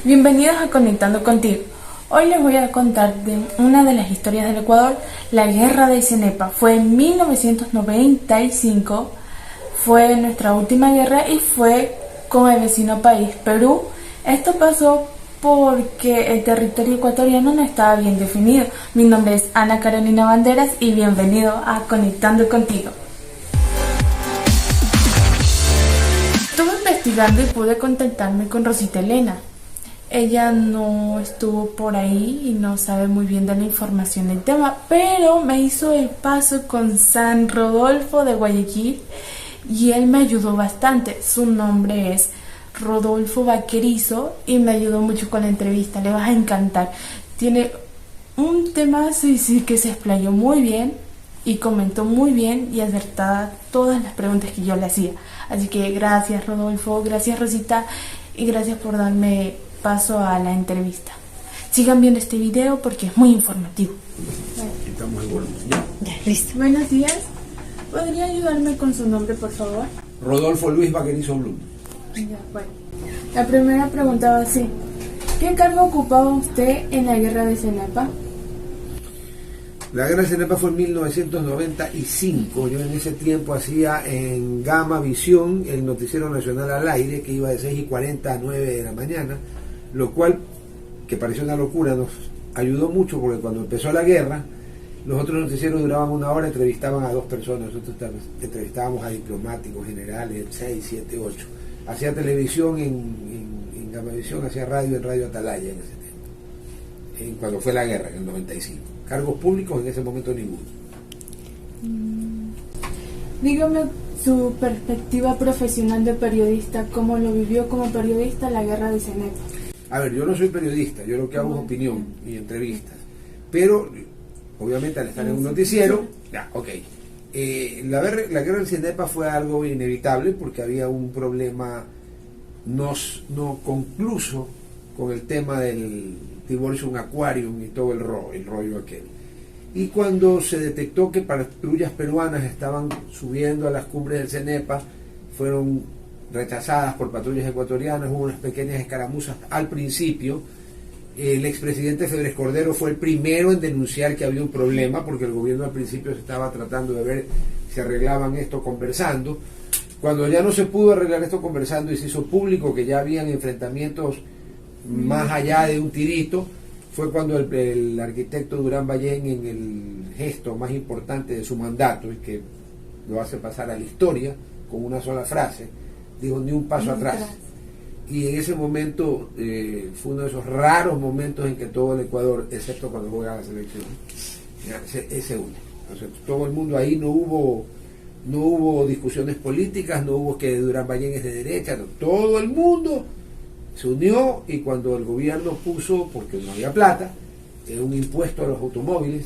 Bienvenidos a Conectando Contigo. Hoy les voy a contar de una de las historias del Ecuador, la guerra de Cenepa. Fue en 1995, fue nuestra última guerra y fue con el vecino país, Perú. Esto pasó porque el territorio ecuatoriano no estaba bien definido. Mi nombre es Ana Carolina Banderas y bienvenido a Conectando Contigo. Estuve investigando y pude contactarme con Rosita Elena. Ella no estuvo por ahí y no sabe muy bien de la información del tema, pero me hizo el paso con San Rodolfo de Guayaquil y él me ayudó bastante. Su nombre es Rodolfo Vaquerizo y me ayudó mucho con la entrevista. Le vas a encantar. Tiene un tema sí que se explayó muy bien y comentó muy bien y acertada todas las preguntas que yo le hacía. Así que gracias Rodolfo, gracias Rosita y gracias por darme paso a la entrevista. Sigan viendo este video porque es muy informativo. Estamos en orden. Ya, listo. Buenos días. ¿Podría ayudarme con su nombre, por favor? Rodolfo Luis Vaquerizo Blum. Ya, bueno. La primera pregunta va así. ¿Qué cargo ocupaba usted en la guerra de Cenepa? La guerra de Cenepa fue en 1995. Yo en ese tiempo hacía en Gama Visión el noticiero nacional al aire, que iba de 6:40 a 9 de la mañana, lo cual, que pareció una locura, nos ayudó mucho porque cuando empezó la guerra, los otros noticieros duraban 1 hora, entrevistaban a 2 personas, nosotros entrevistábamos a diplomáticos, generales, 6, 7, 8. Hacía televisión en Gama Visión, hacía radio en Radio Atalaya en ese tiempo, cuando fue la guerra, en el 95. Cargos públicos en ese momento ninguno. Dígame su perspectiva profesional de periodista, cómo lo vivió como periodista la guerra de Cenepa. A ver, yo no soy periodista, yo lo que hago es opinión y entrevistas, pero obviamente al estar en un noticiero, ya, ok. La guerra de Cenepa fue algo inevitable porque había un problema no concluso con el tema del Tiburcio Aquarium y todo el rollo aquel. Y cuando se detectó que patrullas peruanas estaban subiendo a las cumbres del Cenepa, fueron rechazadas por patrullas ecuatorianas, hubo unas pequeñas escaramuzas al principio. El expresidente Febres Cordero fue el primero en denunciar que había un problema, porque el gobierno al principio se estaba tratando de ver si arreglaban esto conversando. Cuando ya no se pudo arreglar esto conversando y se hizo público que ya habían enfrentamientos más allá de un tirito, fue cuando el arquitecto Durán Ballén, en el gesto más importante de su mandato, y que lo hace pasar a la historia con una sola frase, dijo: ni un paso atrás. Y en ese momento fue uno de esos raros momentos en que todo el Ecuador, excepto cuando juega la selección, se une. O sea, todo el mundo ahí, no hubo discusiones políticas, no hubo que Durán Ballén es de derecha, no, todo el mundo se unió. Y cuando el gobierno puso, porque no había plata, un impuesto a los automóviles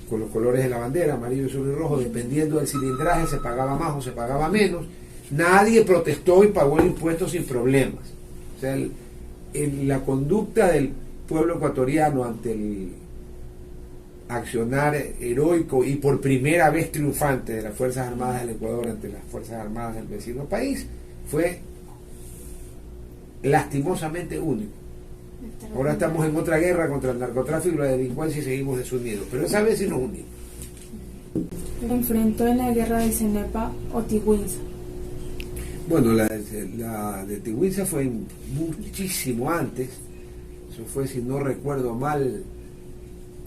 con los colores de la bandera, amarillo, azul y rojo, dependiendo del cilindraje se pagaba más o se pagaba menos, nadie protestó y pagó el impuesto sin problemas. O sea, la conducta del pueblo ecuatoriano ante el accionar heroico y por primera vez triunfante de las Fuerzas Armadas del Ecuador ante las Fuerzas Armadas del vecino país fue lastimosamente único. Ahora estamos en otra guerra contra el narcotráfico y la delincuencia y seguimos desunidos, pero esa vez sí nos unimos. ¿Enfrentó en la guerra de Cenepa o Tigüinza? Bueno, la de Tigüinza fue muchísimo antes. Eso fue, si no recuerdo mal,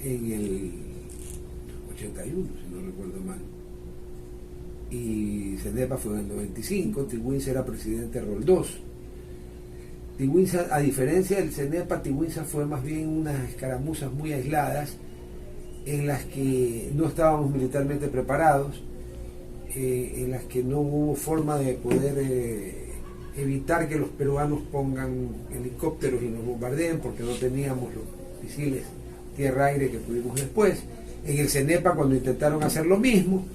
en el 81, si no recuerdo mal. Y Cenepa fue en el 95. Tigüinza era presidente Roldós. Tigüinza, a diferencia del Cenepa, Tigüinza fue más bien unas escaramuzas muy aisladas en las que no estábamos militarmente preparados, en las que no hubo forma de poder evitar que los peruanos pongan helicópteros y nos bombardeen, porque no teníamos los misiles tierra-aire que tuvimos después. En el Cenepa, cuando intentaron hacer lo mismo,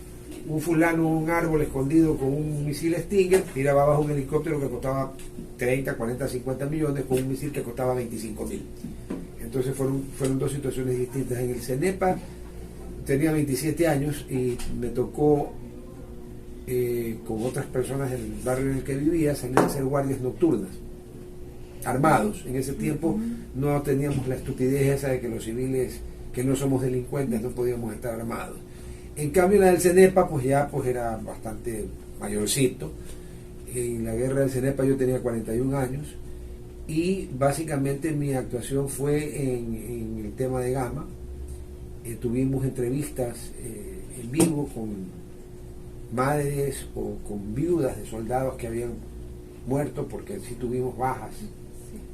un fulano en un árbol escondido con un misil Stinger tiraba abajo un helicóptero que costaba 30, 40, 50 millones con un misil que costaba 25.000. Entonces fueron dos situaciones distintas. En el Cenepa tenía 27 años y me tocó con otras personas del barrio en el que vivía salir a hacer guardias nocturnas. armados. En ese tiempo no teníamos la estupidez esa de que los civiles, que no somos delincuentes, no podíamos estar armados. En cambio, la del CENEPA, pues ya pues era bastante mayorcito. En la guerra del CENEPA yo tenía 41 años y básicamente mi actuación fue en el tema de Gama. Tuvimos entrevistas en vivo con madres o con viudas de soldados que habían muerto, porque sí tuvimos bajas.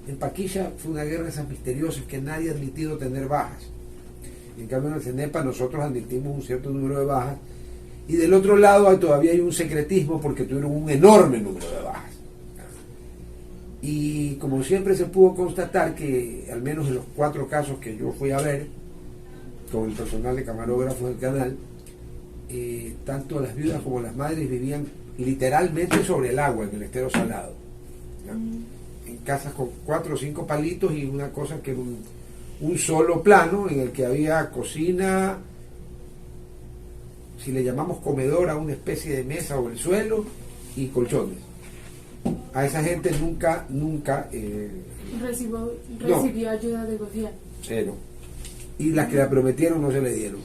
En Paquilla fue una guerra de esas misteriosas que nadie ha admitido tener bajas. En cambio en el CENEPA nosotros admitimos un cierto número de bajas, y del otro lado todavía hay un secretismo porque tuvieron un enorme número de bajas. Y como siempre se pudo constatar que, al menos en los 4 casos que yo fui a ver, con el personal de camarógrafos del canal, tanto las viudas como las madres vivían literalmente sobre el agua, en el estero salado, ¿ya? En casas con 4 o 5 palitos y una cosa que era un solo plano en el que había cocina, si le llamamos comedor a una especie de mesa o el suelo, y colchones. A esa gente nunca recibió ayuda de gobierno. Cero. Y las que la prometieron no se le dieron.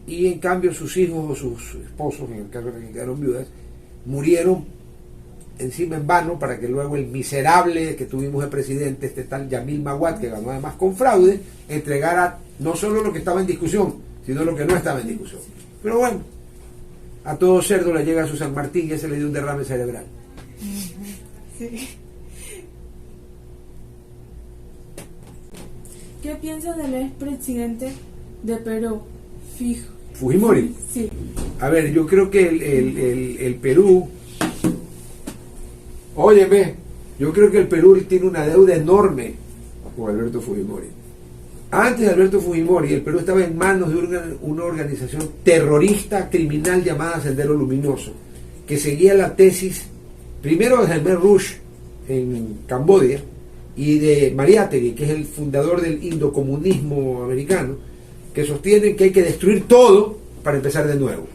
Y en cambio sus hijos o sus esposos, en el caso de que quedaron viudas, murieron encima en vano, para que luego el miserable que tuvimos de presidente, este tal Yamil Maguad, que ganó además con fraude, entregara no solo lo que estaba en discusión, sino lo que no estaba en discusión. Pero bueno, a todo cerdo le llega a su San Martín y ese le dio un derrame cerebral. Sí. ¿Qué piensa del expresidente de Perú, Fujimori? Sí. A ver, yo creo que el Perú, óyeme, yo creo que el Perú tiene una deuda enorme con Alberto Fujimori. Antes de Alberto Fujimori, el Perú estaba en manos de una organización terrorista criminal llamada Sendero Luminoso, que seguía la tesis primero de Khmer Rouge en Camboya y de Mariátegui, que es el fundador del indocomunismo americano, que sostienen que hay que destruir todo para empezar de nuevo.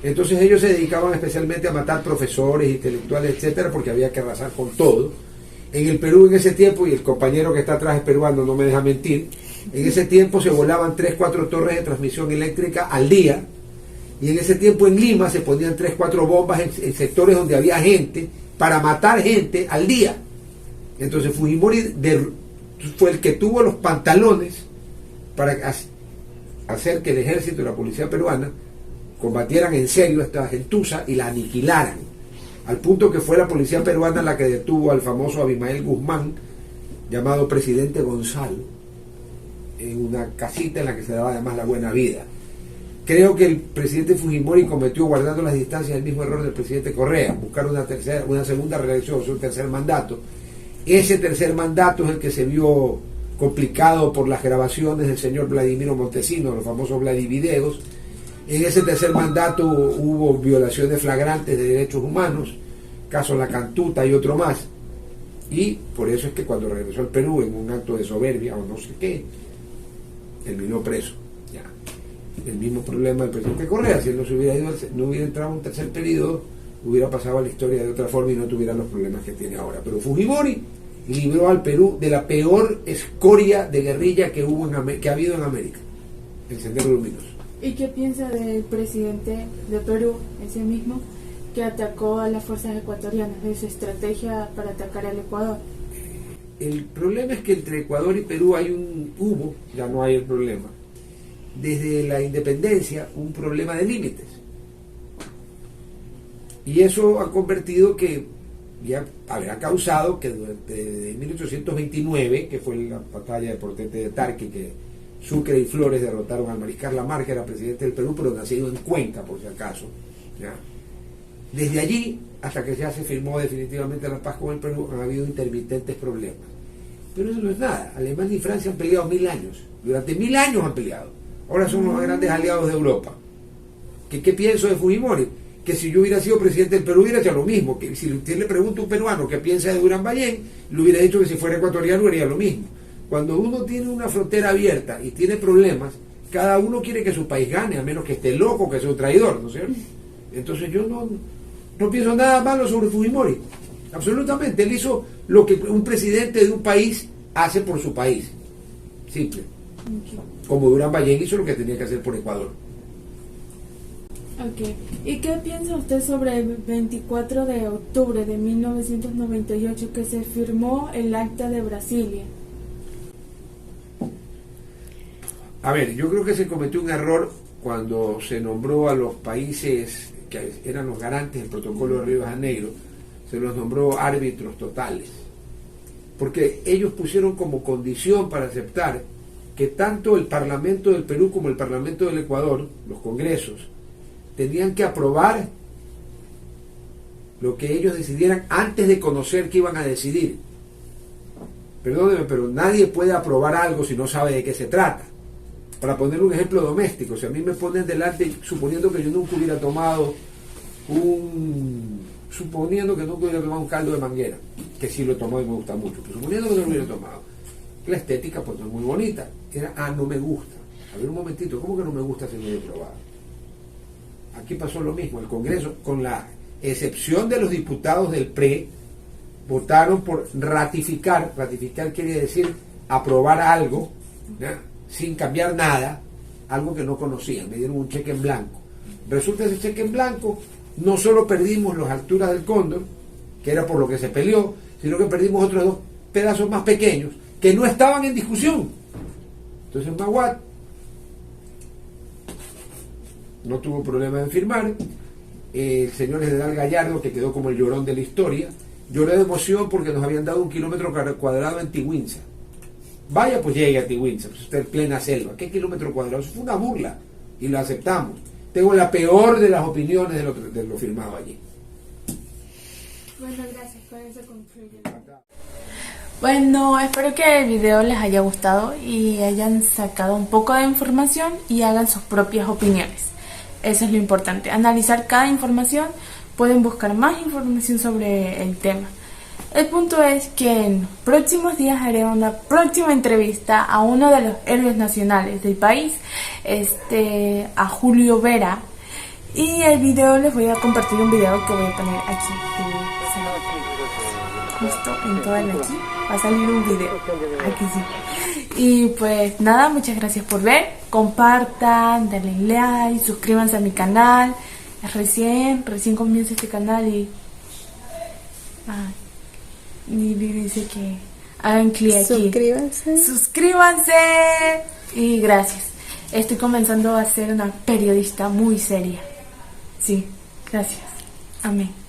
Entonces ellos se dedicaban especialmente a matar profesores, intelectuales, etcétera, porque había que arrasar con todo. En el Perú en ese tiempo, y el compañero que está atrás es peruano, no me deja mentir, en ese tiempo se volaban 3, 4 torres de transmisión eléctrica al día, y en ese tiempo en Lima se ponían 3, 4 bombas en sectores donde había gente, para matar gente al día. Entonces Fujimori fue el que tuvo los pantalones para hacer que el ejército y la policía peruana combatieran en serio a esta gentuza y la aniquilaran, al punto que fue la policía peruana la que detuvo al famoso Abimael Guzmán, llamado Presidente Gonzalo, en una casita en la que se daba además la buena vida. Creo que el presidente Fujimori cometió, guardando las distancias, el mismo error del presidente Correa, buscar una segunda reelección, un tercer mandato. Ese tercer mandato es el que se vio complicado por las grabaciones del señor Vladimiro Montesino, los famosos Vladivideos. En ese tercer mandato hubo violaciones flagrantes de derechos humanos, caso La Cantuta y otro más. Y por eso es que cuando regresó al Perú en un acto de soberbia o no sé qué, terminó preso. Ya. El mismo problema del presidente Correa, si él no se hubiera ido, no hubiera entrado en un tercer periodo, hubiera pasado a la historia de otra forma y no tuviera los problemas que tiene ahora. Pero Fujimori libró al Perú de la peor escoria de guerrilla que ha habido en América, el Sendero Luminoso. ¿Y qué piensa del presidente de Perú, ese mismo, que atacó a las fuerzas ecuatorianas, de su estrategia para atacar al Ecuador? El problema es que entre Ecuador y Perú hubo, ya no hay el problema, desde la independencia, un problema de límites. Y eso ha convertido que, ya habrá causado que desde 1829, que fue la batalla de Portete de Tarqui, que Sucre y Flores derrotaron al mariscal Lamarque, que era presidente del Perú, pero nacido en Cuenca, por si acaso, ¿ya? Desde allí, hasta que ya se firmó definitivamente la paz con el Perú, han habido intermitentes problemas. Pero eso no es nada. Alemania y Francia han peleado 1000 años. Durante 1000 años han peleado. Ahora son los más grandes aliados de Europa. ¿Qué pienso de Fujimori? Que si yo hubiera sido presidente del Perú hubiera hecho lo mismo. Que si usted le pregunta a un peruano qué piensa de Durán Ballén, le hubiera dicho que si fuera ecuatoriano haría lo mismo. Cuando uno tiene una frontera abierta y tiene problemas, cada uno quiere que su país gane, a menos que esté loco, que sea un traidor, ¿no es cierto? Entonces yo no pienso nada malo sobre Fujimori. Absolutamente, él hizo lo que un presidente de un país hace por su país. Simple. Como Durán Ballén hizo lo que tenía que hacer por Ecuador. Ok. ¿Y qué piensa usted sobre el 24 de octubre de 1998 que se firmó el Acta de Brasilia? A ver, yo creo que se cometió un error cuando se nombró a los países que eran los garantes del protocolo de Río de Janeiro, se los nombró árbitros totales, porque ellos pusieron como condición para aceptar que tanto el Parlamento del Perú como el Parlamento del Ecuador, los congresos, tenían que aprobar lo que ellos decidieran antes de conocer qué iban a decidir. Perdóneme, pero nadie puede aprobar algo si no sabe de qué se trata. Para poner un ejemplo doméstico, si a mí me ponen delante, suponiendo que nunca hubiera tomado un caldo de manguera, que sí lo he tomado y me gusta mucho, pero suponiendo que no lo hubiera tomado, la estética pues no es muy bonita, no me gusta. A ver un momentito, ¿cómo que no me gusta si no lo he probado? Aquí pasó lo mismo, el Congreso, con la excepción de los diputados del PRE, votaron por ratificar quiere decir aprobar algo, ¿ya?, sin cambiar nada, algo que no conocían, me dieron un cheque en blanco. Resulta que ese cheque en blanco, no solo perdimos las alturas del cóndor, que era por lo que se peleó, sino que perdimos otros dos pedazos más pequeños, que no estaban en discusión. Entonces Maguad no tuvo problema en firmar, el señor General Gallardo, que quedó como el llorón de la historia, lloró de emoción porque nos habían dado 1 kilómetro cuadrado en Tiguinza. Vaya, pues llegue a Tiguinza, pues usted en plena selva. ¿Qué kilómetro cuadrado? Eso fue una burla y lo aceptamos. Tengo la peor de las opiniones de lo firmado allí. Bueno, gracias, con eso concluyo. Bueno, espero que el video les haya gustado y hayan sacado un poco de información y hagan sus propias opiniones. Eso es lo importante, analizar cada información, pueden buscar más información sobre el tema. El punto es que en próximos días haré una próxima entrevista a uno de los héroes nacionales del país, a Julio Vera. Y el video, les voy a compartir un video que voy a poner aquí. Justo en toda la aquí va a salir un video. Aquí sí. Y pues nada, muchas gracias por ver. Compartan, denle like, suscríbanse a mi canal. Recién comienza este canal y dice que hagan clic aquí. Suscríbanse y gracias. Estoy comenzando a ser una periodista muy seria. Sí, gracias. Amén.